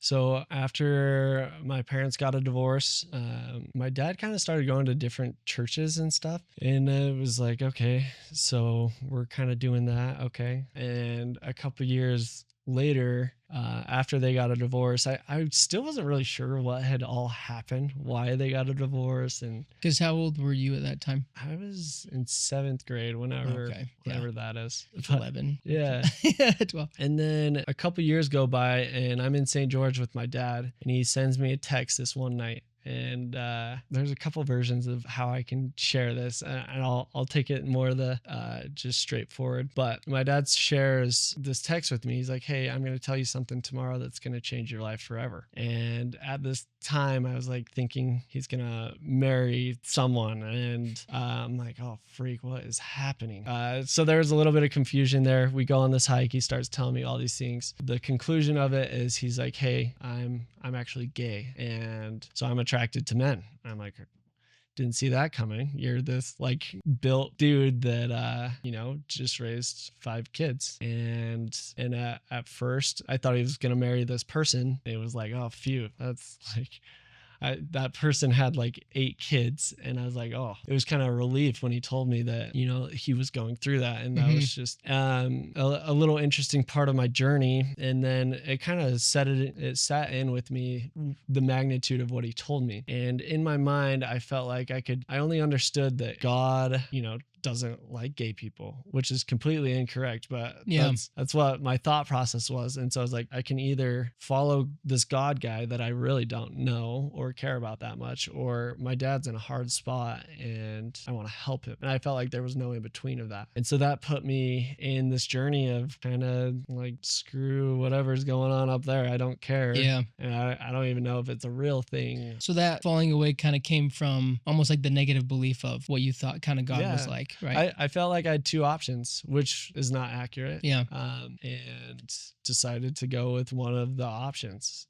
So after my parents got a divorce, my dad kind of started going to different churches and stuff. And it was like, okay, so we're kind of doing that. Okay. And a couple years later, after they got a divorce, I still wasn't really sure what had all happened, why they got a divorce. And Because how old were you at that time? I was in seventh grade, whenever, Okay, yeah, whenever that is. like But 11. yeah. Yeah, 12. And then a couple years go by, and I'm in St. George with my dad, and he sends me a text this one night. And there's a couple versions of how I can share this, and I'll take it more the just straightforward. But my dad shares this text with me. He's like, "Hey, I'm going to tell you something tomorrow that's going to change your life forever." And at this time, I was like thinking he's gonna marry someone, and I'm like, "Oh freak, what is happening?" So there's a little bit of confusion there. We go on this hike. He starts telling me all these things. The conclusion of it is he's like, "Hey, I'm actually gay, and so I'm attracted to men." I'm like, didn't see that coming. You're this like built dude that just raised 5 kids. And at first I thought he was gonna marry this person. It was like, oh phew, that's like that person had like 8 kids, and I was like, oh, it was kind of a relief when he told me that he was going through that. And that Hmm. was just a little interesting part of my journey. And then it kind of it sat in with me, the magnitude of what he told me. And in my mind, I felt like I only understood that God doesn't like gay people, which is completely incorrect, but Yeah. that's what my thought process was. And so I was like, I can either follow this God guy that I really don't know or care about that much, or my dad's in a hard spot and I want to help him. And I felt like there was no in between of that. And so that put me in this journey of kind of like, screw whatever's going on up there, I don't care. Yeah. And I don't even know if it's a real thing. So that falling away kind of came from almost like the negative belief of what you thought kind of God was Yeah. like, right? I felt like I had 2 options, which is not accurate. Yeah. And decided to go with one of the options.